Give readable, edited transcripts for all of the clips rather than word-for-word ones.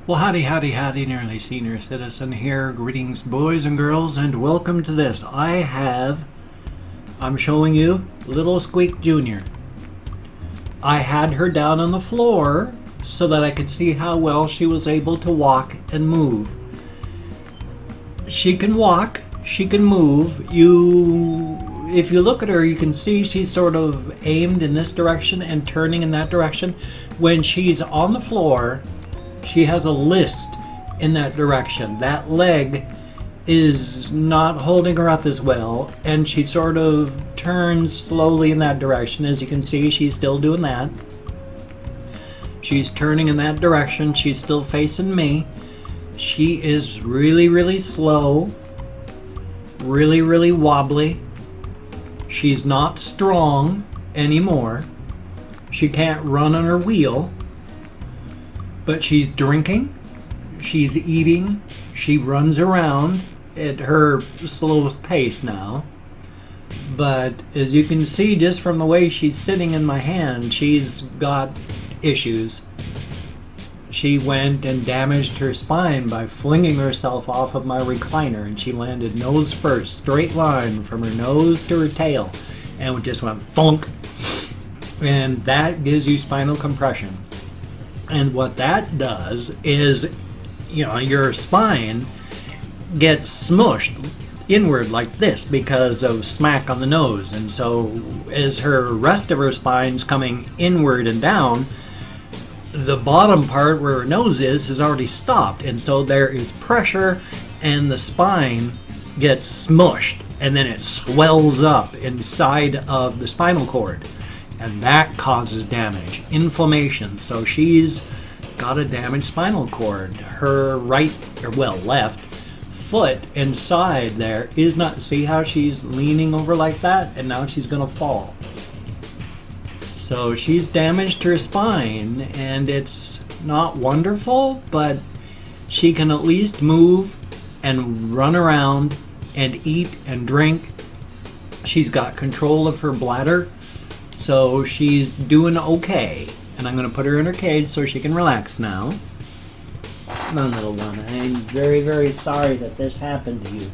Well, howdy, howdy, howdy, nearly senior citizen here. Greetings, boys and girls, and welcome to this. I'm showing you Little Squeak Jr. I had her down on the floor so that I could see how well she was able to walk and move. She can walk, she can move. If you look at her, you can see she's sort of aimed in this direction and turning in that direction. When she's on the floor, she has a list in that direction. That leg is not holding her up as well, and she sort of turns slowly in that direction. As you can see, she's still doing that. She's turning in that direction. She's still facing me. She is really, really slow, really, really wobbly. She's not strong anymore. She can't run on her wheel. But she's drinking, she's eating, she runs around at her slowest pace now. But as you can see just from the way she's sitting in my hand, she's got issues. She went and damaged her spine by flinging herself off of my recliner, and she landed nose first, straight line from her nose to her tail, and just went thunk. And that gives you spinal compression. And what that does is, your spine gets smushed inward like this because of smack on the nose. And so as her rest of her spine's coming inward and down, the bottom part where her nose is already stopped. And so there is pressure and the spine gets smushed, and then it swells up inside of the spinal cord. And that causes damage, inflammation. So she's got a damaged spinal cord. Her left foot inside there is not, see how she's leaning over like that? And now she's gonna fall. So she's damaged her spine, and it's not wonderful, but she can at least move and run around and eat and drink. She's got control of her bladder. So she's doing okay, and I'm going to put her in her cage so she can relax now. Come on, little one. I'm very, very sorry that this happened to you.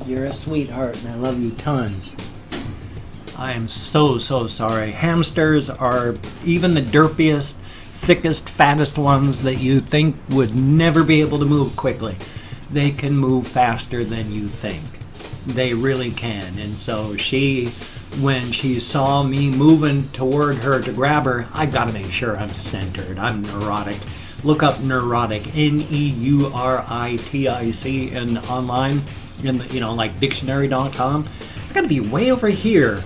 You're a sweetheart, and I love you tons. I am so, so sorry. Hamsters are even the derpiest, thickest, fattest ones that you think would never be able to move quickly. They can move faster than you think. They really can, and so when she saw me moving toward her to grab her, I gotta make sure I'm centered. I'm neurotic. Look up neurotic, Neuritic, and online, in the, like dictionary.com. I gotta be way over here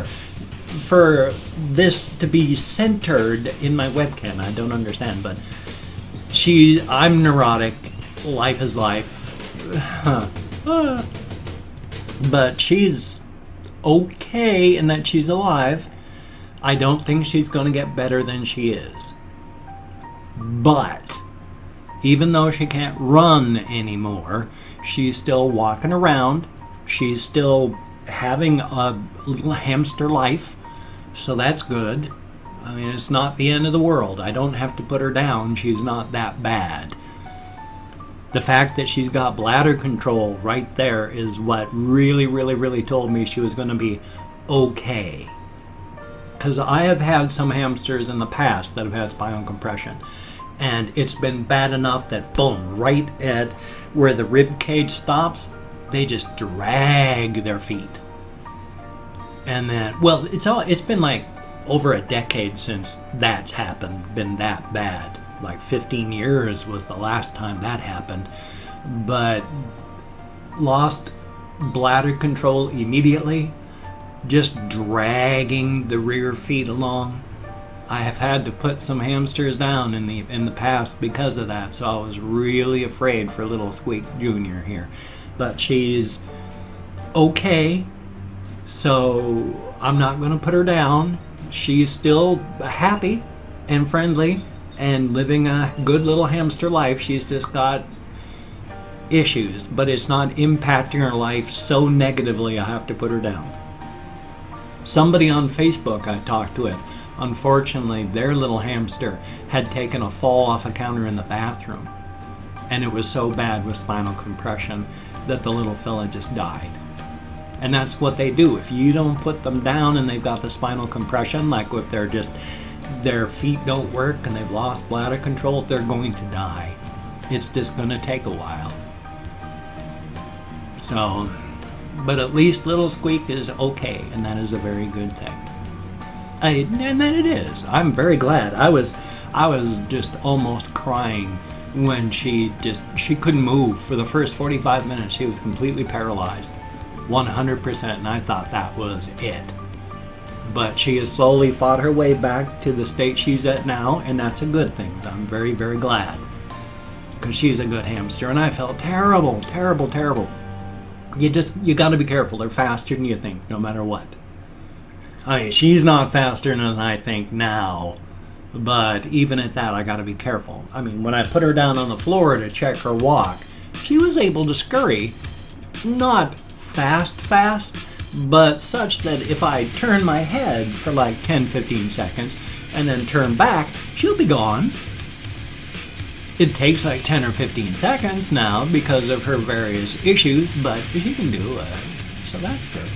for this to be centered in my webcam. I don't understand, but I'm neurotic. Life is life. But she's okay in that she's alive. I don't think she's going to get better than she is. But even though she can't run anymore, she's still walking around. She's still having a little hamster life. So that's good. I mean, it's not the end of the world. I don't have to put her down. She's not that bad. The fact that she's got bladder control right there is what really, really, really told me she was going to be okay. Because I have had some hamsters in the past that have had spinal compression. And it's been bad enough that, boom, right at where the rib cage stops, they just drag their feet. And then, it's been like over a decade since that's happened, been that bad. Like 15 years was the last time that happened, but lost bladder control immediately, just dragging the rear feet along. I have had to put some hamsters down in the past because of that, so I was really afraid for little Squeak Jr. here. But she's okay, so I'm not going to put her down. She's still happy and friendly and living a good little hamster life. She's just got issues, but it's not impacting her life so negatively I have to put her down. Somebody on Facebook I talked with Unfortunately, their little hamster had taken a fall off a counter in the bathroom, and it was so bad with spinal compression that the little fella just died. And that's what they do. If you don't put them down and they've got the spinal compression, like if they're just, their feet don't work and they've lost bladder control, they're going to die. It's just going to take a while. So, but at least little Squeak is okay, and that is a very good thing. And then it is. I'm very glad. I was just almost crying when she couldn't move. For the first 45 minutes, she was completely paralyzed, 100%, and I thought that was it. But she has slowly fought her way back to the state she's at now, and that's a good thing. I'm very, very glad, because she's a good hamster, and I felt terrible, terrible, terrible. You got to be careful. They're faster than you think, no matter what. I mean, she's not faster than I think now, but even at that, I got to be careful. I mean, when I put her down on the floor to check her walk, she was able to scurry, not fast, but such that if I turn my head for like 10-15 seconds and then turn back, she'll be gone. It takes like 10 or 15 seconds now because of her various issues, but she can do it, so that's good.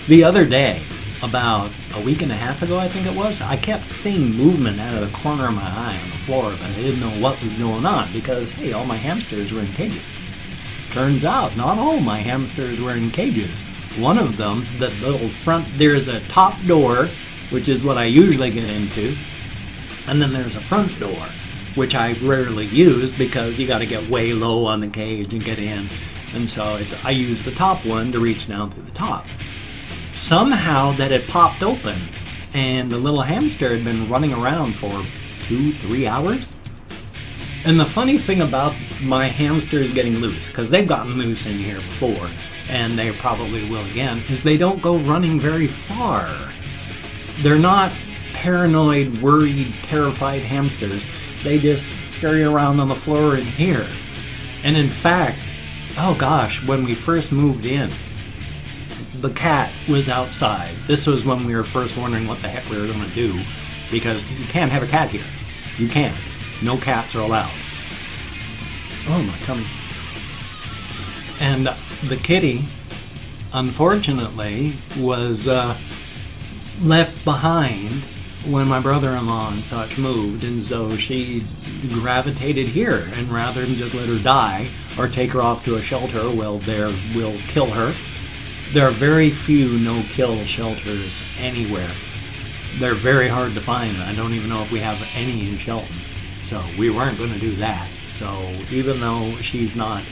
The other day, about a week and a half ago I think it was, I kept seeing movement out of the corner of my eye on the floor, but I didn't know what was going on because, hey, all my hamsters were in cages. Turns out not all my hamsters were in cages. One of them, the little front, there's a top door, which is what I usually get into, and then there's a front door, which I rarely use because you got to get way low on the cage and get in. And so I use the top one to reach down through the top. Somehow that it popped open, and the little hamster had been running around for 2-3 hours. And the funny thing about my hamsters getting loose, because they've gotten loose in here before, and they probably will again, is they don't go running very far. They're not paranoid, worried, terrified hamsters. They just scurry around on the floor in here. And in fact, oh gosh, when we first moved in, the cat was outside. This was when we were first wondering what the heck we were going to do, because you can't have a cat here. You can't. No cats are allowed. Oh, my tummy. And the kitty, unfortunately, was left behind when my brother-in-law and such moved, and so she gravitated here, and rather than just let her die or take her off to a shelter, well, we'll kill her. There are very few no-kill shelters anywhere. They're very hard to find. I don't even know if we have any in Shelton, so we weren't going to do that. So even though she's not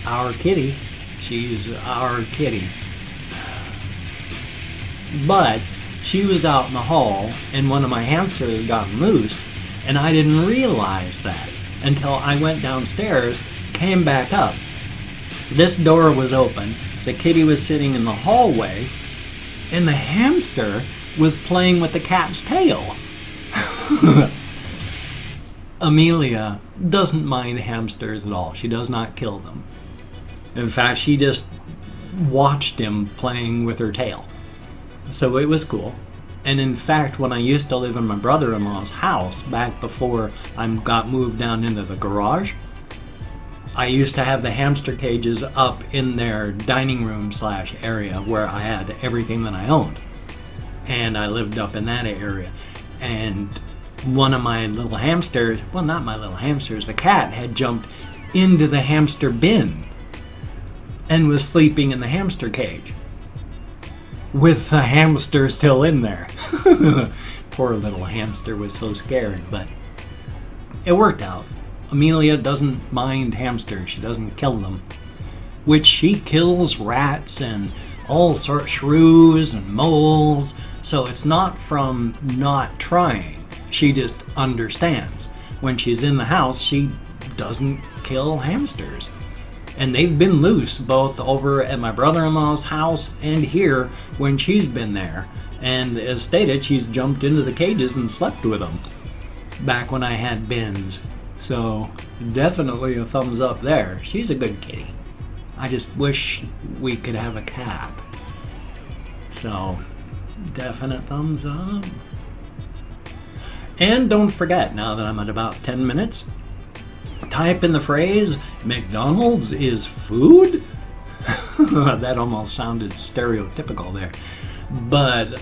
our kitty, she's our kitty. But she was out in the hall, and one of my hamsters had gotten loose, and I didn't realize that until I went downstairs, came back up. This door was open, the kitty was sitting in the hallway, and the hamster was playing with the cat's tail. Amelia doesn't mind hamsters at all. She does not kill them. In fact, she just watched him playing with her tail. So it was cool. And in fact, when I used to live in my brother-in-law's house, back before I got moved down into the garage, I used to have the hamster cages up in their dining room / area where I had everything that I owned. And I lived up in that area. And one of my little hamsters, well, not my little hamsters, the cat had jumped into the hamster bin and was sleeping in the hamster cage with the hamster still in there. Poor little hamster was so scared, but it worked out. Amelia doesn't mind hamsters. She doesn't kill them, which she kills rats and all sorts, shrews and moles. So it's not from not trying. She just understands. When she's in the house, she doesn't kill hamsters. And they've been loose both over at my brother-in-law's house and here when she's been there. And as stated, she's jumped into the cages and slept with them back when I had bins. So definitely a thumbs up there. She's a good kitty. I just wish we could have a cat. So Definite thumbs up. And don't forget, now that I'm at about 10 minutes, type in the phrase, McDonald's is food? That almost sounded stereotypical there. But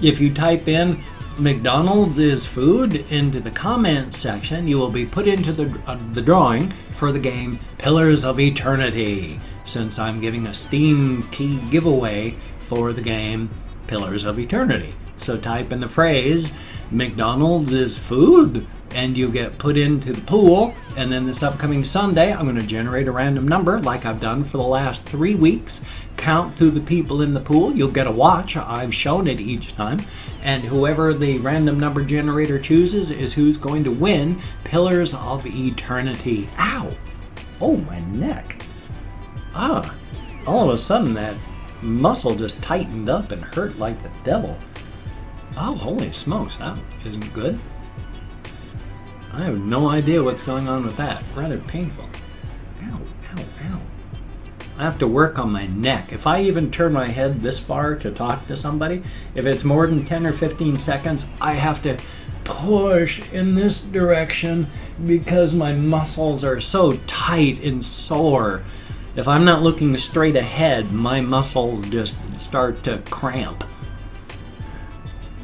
if you type in McDonald's is food into the comment section, you will be put into the drawing for the game Pillars of Eternity, since I'm giving a Steam key giveaway for the game Pillars of Eternity. So type in the phrase McDonald's is food and you get put into the pool, and then this upcoming Sunday I'm going to generate a random number like I've done for the last 3 weeks, count through the people in the pool. You'll get a watch. I've shown it each time, and whoever the random number generator chooses is who's going to win Pillars of Eternity. Ow! Oh, my neck. All of a sudden that muscle just tightened up and hurt like the devil. Oh, holy smokes, that isn't good. I have no idea what's going on with that. Rather painful. Ow, ow, ow. I have to work on my neck. If I even turn my head this far to talk to somebody, if it's more than 10 or 15 seconds, I have to push in this direction because my muscles are so tight and sore. If I'm not looking straight ahead, my muscles just start to cramp.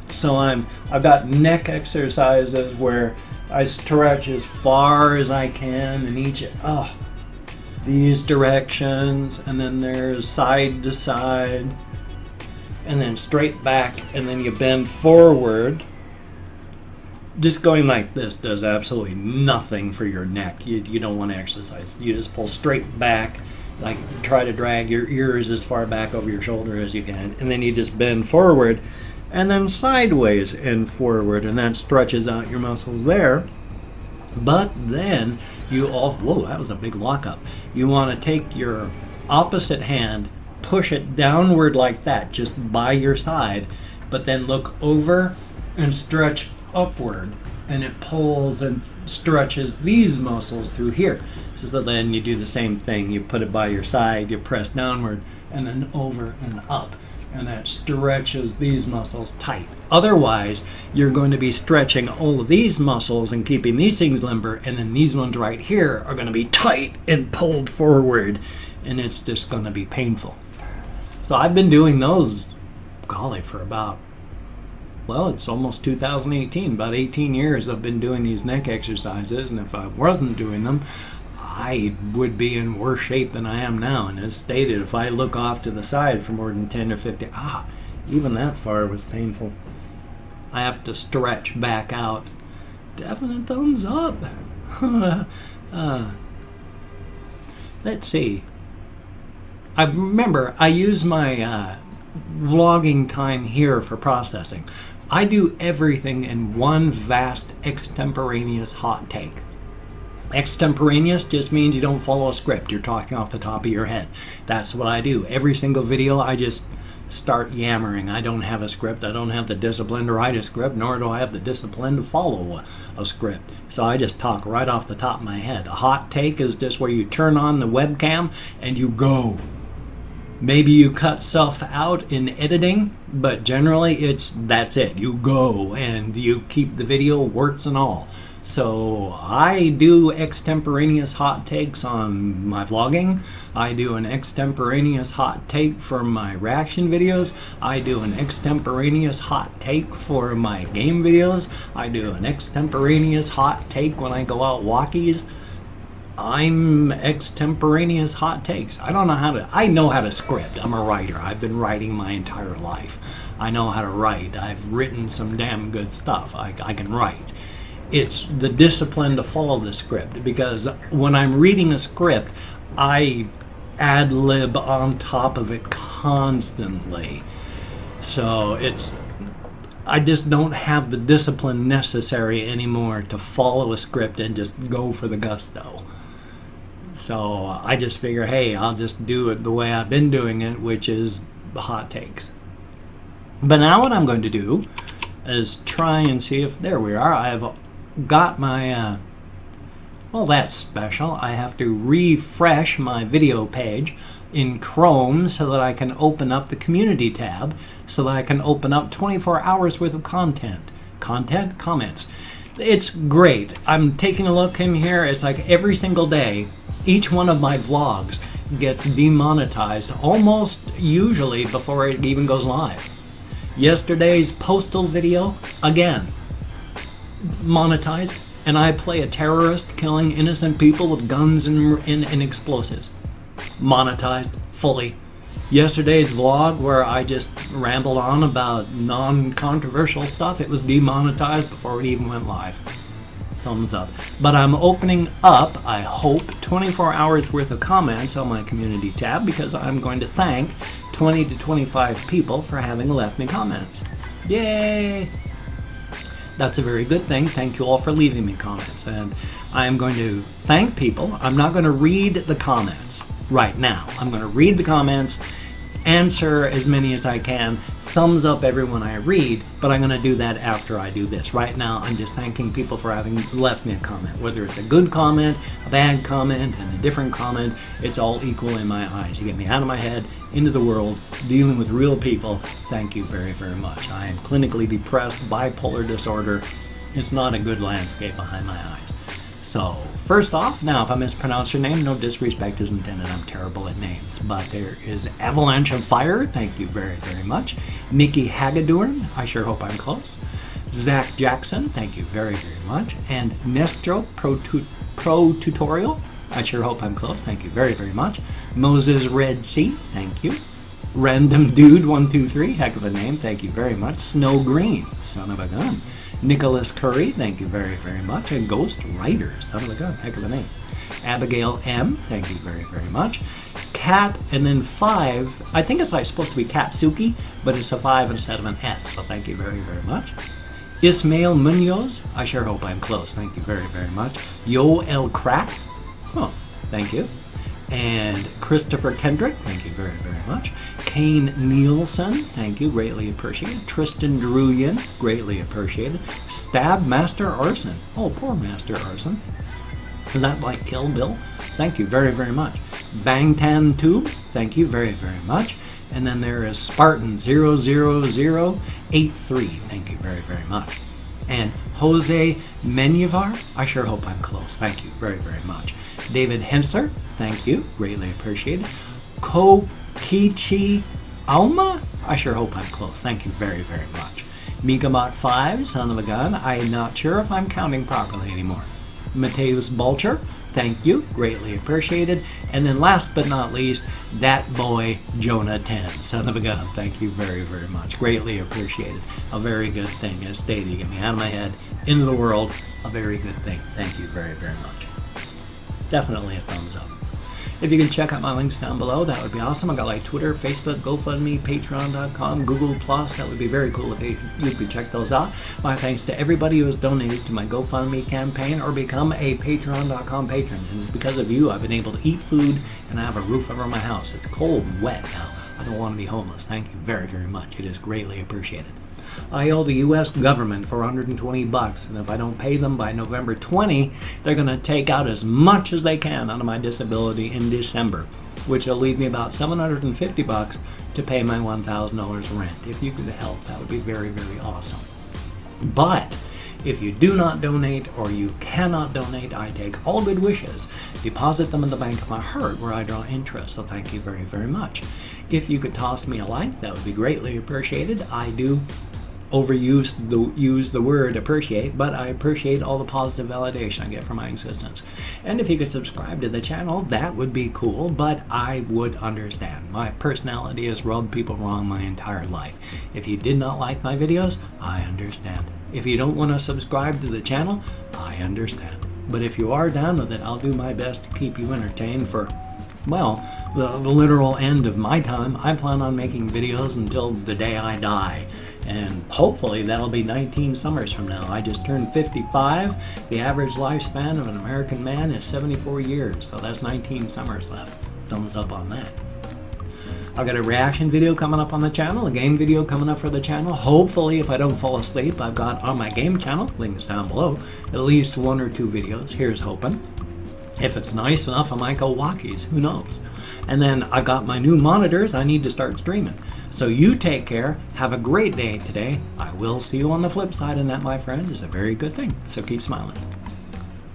So I've got neck exercises where I stretch as far as I can in these directions, and then there's side to side, and then straight back, and then you bend forward. Just going like this does absolutely nothing for your neck. You don't want to exercise. You just pull straight back, like try to drag your ears as far back over your shoulder as you can, and then you just bend forward and then sideways and forward, and that stretches out your muscles there. But then whoa, that was a big lockup. You want to take your opposite hand, push it downward like that, just by your side, but then look over and stretch upward, and it pulls and stretches these muscles through here. So then you do the same thing. You put it by your side, you press downward, and then over and up, and that stretches these muscles tight. Otherwise, you're going to be stretching all of these muscles and keeping these things limber, and then these ones right here are going to be tight and pulled forward, and it's just going to be painful. So I've been doing those, golly, for about, well, it's almost 2018, about 18 years I've been doing these neck exercises, and if I wasn't doing them, I would be in worse shape than I am now. And as stated, if I look off to the side for more than 10 or 15, even that far was painful. I have to stretch back out. Definite thumbs up. Let's see. I remember I use my vlogging time here for processing. I do everything in one vast extemporaneous hot take. Extemporaneous just means you don't follow a script. You're talking off the top of your head. That's what I do. Every single video I just start yammering. I don't have a script. I don't have the discipline to write a script, nor do I have the discipline to follow a script. So I just talk right off the top of my head. A hot take is just where you turn on the webcam and you go. Maybe you cut stuff out in editing, but generally that's it. You go and you keep the video, warts and all. So I do extemporaneous hot takes on my vlogging. I do an extemporaneous hot take for my reaction videos. I do an extemporaneous hot take for my game videos. I do an extemporaneous hot take when I go out walkies. I'm extemporaneous hot takes. I know how to script. I'm a writer. I've been writing my entire life. I know how to write. I've written some damn good stuff. I can write. It's the discipline to follow the script, because when I'm reading a script, I ad-lib on top of it constantly. So I just don't have the discipline necessary anymore to follow a script and just go for the gusto. So I just figure, hey, I'll just do it the way I've been doing it, which is hot takes. But now what I'm going to do is try and see if, there we are, I've got my Well, that's special. I have to refresh my video page in Chrome so that I can open up the community tab, so that I can open up 24 hours worth of content. Comments. It's great. I'm taking a look in here. It's like every single day, each one of my vlogs gets demonetized almost usually before it even goes live. Yesterday's postal video, again, monetized, and I play a terrorist killing innocent people with guns and explosives. Monetized fully. Yesterday's vlog where I just rambled on about non-controversial stuff, it was demonetized before it even went live. Thumbs up. But I'm opening up, I hope, 24 hours worth of comments on my community tab because I'm going to thank 20 to 25 people for having left me comments. Yay! That's a very good thing. Thank you all for leaving me comments. And I am going to thank people. I'm not going to read the comments right now. I'm going to read the comments, answer as many as I can, thumbs up everyone I read, but I'm going to do that after I do this. Right now, I'm just thanking people for having left me a comment. Whether it's a good comment, a bad comment, and a different comment, it's all equal in my eyes. You get me out of my head, into the world, dealing with real people. Thank you very, very much. I am clinically depressed, bipolar disorder. It's not a good landscape behind my eyes. So, first off, now if I mispronounce your name, no disrespect is intended. I'm terrible at names. But there is Avalanche of Fire. Thank you very, very much. Nikki Hagedorn. I sure hope I'm close. Zach Jackson. Thank you very, very much. And Nestro Pro Tutorial. I sure hope I'm close. Thank you very, very much. Moses Red Sea. Thank you. Random Dude 123. Heck of a name. Thank you very much. Snow Green. Son of a gun. Nicholas Curry, thank you very, very much. And Ghost Riders, son of a gun, heck of a name. Abigail M, thank you very, very much. Cat, and then 5, I think it's like supposed to be Katsuki, but it's a 5 instead of an S, so thank you very, very much. Ismail Munoz, I sure hope I'm close, thank you very, very much. Yo El Crack, oh, thank you. And Christopher Kendrick, thank you very, very much. Kane Nielsen, thank you, greatly appreciated. Tristan Druyan, greatly appreciated. Stab Master Arson, oh, poor Master Arson. Is that like Kill Bill? Thank you very, very much. Bangtan Tube, thank you very, very much. And then there is Spartan 00083, thank you very, very much. And Jose Menyevar, I sure hope I'm close, thank you very, very much. David Hensler, thank you, greatly appreciated. Kokichi Alma, I sure hope I'm close, thank you very, very much. Megabot 5, son of a gun, I'm not sure if I'm counting properly anymore. Mateus Bulcher, thank you, greatly appreciated. And then last but not least, that boy Jonah 10, son of a gun, thank you very, very much, greatly appreciated. A very good thing, as stated, you get me out of my head, into the world, a very good thing, thank you very, very much. Definitely a thumbs up. If you can check out my links down below, that would be awesome. I got like Twitter, Facebook, GoFundMe, Patreon.com, Google+. That would be very cool if you could check those out. My thanks to everybody who has donated to my GoFundMe campaign or become a Patreon.com patron. And it's because of you I've been able to eat food and I have a roof over my house. It's cold and wet now. I don't want to be homeless. Thank you very, very much. It is greatly appreciated. I owe the U.S. government $420, and if I don't pay them by November 20, they're going to take out as much as they can out of my disability in December, which will leave me about $750 to pay my $1,000 rent. If you could help, that would be very, very awesome. But if you do not donate or you cannot donate, I take all good wishes, deposit them in the bank of my heart where I draw interest, so thank you very, very much. If you could toss me a like, that would be greatly appreciated. I do use the word appreciate, but I appreciate all the positive validation I get from my existence. And if you could subscribe to the channel, that would be cool, but I would understand. My personality has rubbed people wrong my entire life. If you did not like my videos, I understand. If you don't want to subscribe to the channel, I understand. But if you are down with it, I'll do my best to keep you entertained for, well, the literal end of my time. I plan on making videos until the day I die. And hopefully that'll be 19 summers from now. I just turned 55. The average lifespan of an American man is 74 years. So that's 19 summers left. Thumbs up on that. I've got a reaction video coming up on the channel, a game video coming up for the channel. Hopefully, if I don't fall asleep, I've got on my game channel, links down below, at least 1 or 2 videos. Here's hoping. If it's nice enough, I might go walkies. Who knows? And then I got my new monitors. I need to start streaming. So you take care. Have a great day today. I will see you on the flip side, and that, my friend, is a very good thing. So keep smiling.